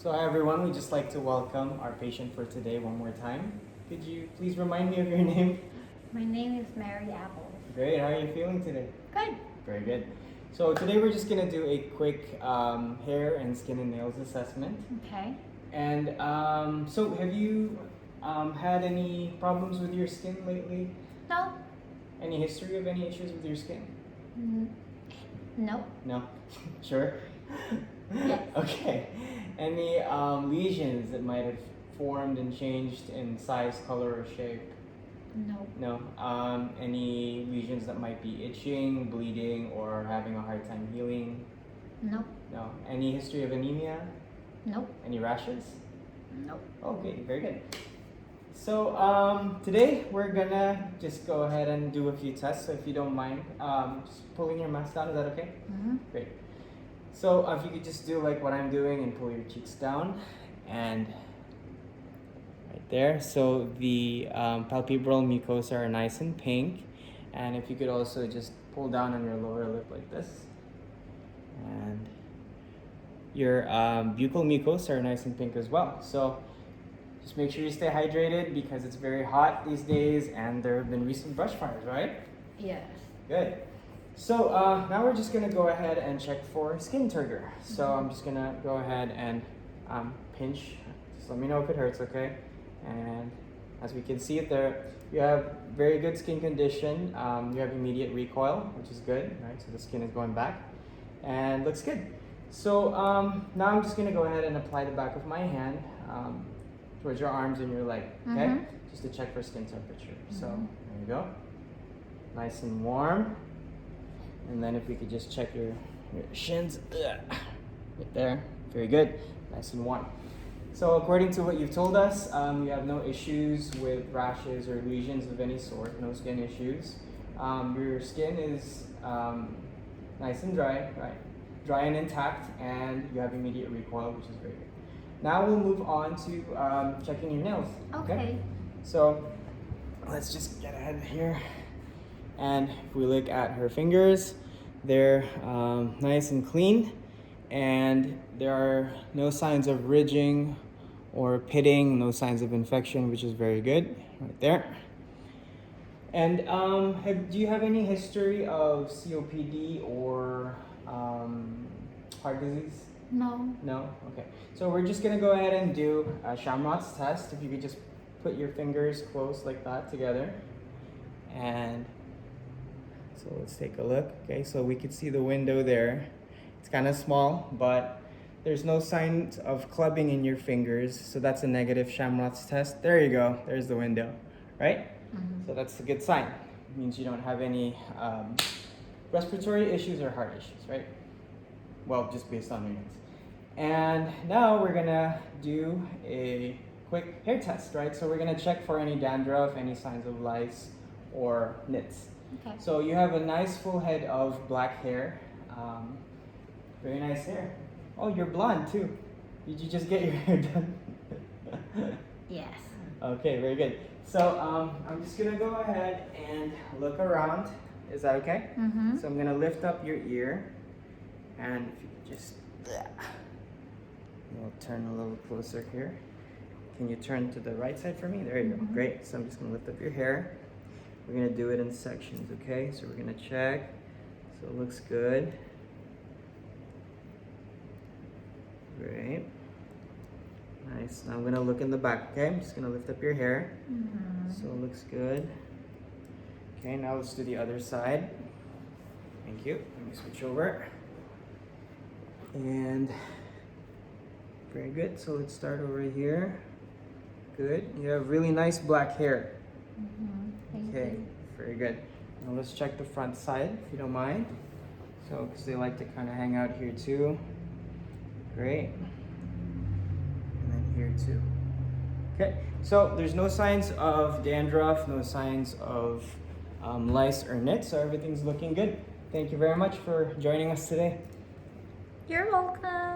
So hi everyone, we'd just like to welcome our patient for today one more time. Could you please remind me of your name? My name is Mary Apple. Great, how are you feeling today? Good. Very good. So today we're just gonna do a quick hair and skin and nails assessment. Okay. And so have you had any problems with your skin lately? No. Any history of any issues with your skin? No. No? Sure? Yes. Okay. Any lesions that might have formed and changed in size, color, or shape? No. No. Any lesions that might be itching, bleeding, or having a hard time healing? No. No. Any history of anemia? Nope. Any rashes? Nope. Okay, very good. So today we're gonna just go ahead and do a few tests. So if you don't mind, just pulling your mask down. Is that okay? Mm-hmm. Great. So if you could just do like what I'm doing and pull your cheeks down, and right there. So the palpebral mucosa are nice and pink, and if you could also just pull down on your lower lip like this, and your buccal mucosa are nice and pink as well. So just make sure you stay hydrated because it's very hot these days, and there have been recent brush fires, right? Yes. Good. So now we're just gonna go ahead and check for skin turgor. So I'm just gonna go ahead and pinch. Just let me know if it hurts, okay? And as we can see it there, you have very good skin condition. You have immediate recoil, which is good, right? So the skin is going back and looks good. So now I'm just gonna go ahead and apply the back of my hand towards your arms and your leg, okay? Mhm. Just to check for skin temperature. So there you go. Nice and warm. And then if we could just check your shins, right there, very good, nice and warm. So according to what you've told us, you have no issues with rashes or lesions of any sort, no skin issues. Your skin is nice and dry, right? Dry and intact, and you have immediate recoil, which is very good. Now we'll move on to checking your nails. Okay. So let's just get ahead here. And if we look at her fingers, they're nice and clean, and there are no signs of ridging or pitting, no signs of infection, which is very good, right there. And do you have any history of COPD or heart disease? No. No? Okay. So we're just gonna go ahead and do a Shamrock's test. If you could just put your fingers close like that together. And so let's take a look. Okay, so we could see the window there. It's kind of small, but there's no signs of clubbing in your fingers. So that's a negative Shamrock's test. There you go. There's the window, right? Mm-hmm. So that's a good sign. It means you don't have any respiratory issues or heart issues, right? Well, just based on your nails. And now we're gonna do a quick hair test, right? So we're gonna check for any dandruff, any signs of lice or nits. Okay. So you have a nice full head of black hair. Very nice hair. Oh, you're blonde too. Did you just get your hair done? Yes. Okay, very good. So I'm just gonna go ahead and look around. Is that okay? Mm-hmm. So I'm gonna lift up your ear, and if you could just, we'll turn a little closer here. Can you turn to the right side for me? There you go. Great. So I'm just gonna lift up your hair. We're gonna do it in sections, okay? So we're gonna check. So it looks good. Great. Nice. Now I'm gonna look in the back, okay? I'm just gonna lift up your hair. Mm-hmm. So it looks good. Okay, now let's do the other side. Thank you. Let me switch over. And very good. So let's start over here. Good. You have really nice black hair. Mm-hmm. Thank Okay, you. very good. Now let's check the front side, if you don't mind. So, because they like to kind of hang out here too. Great. And then here too. Okay, so there's no signs of dandruff, no signs of lice or nits, so everything's looking good. Thank you very much for joining us today. You're welcome.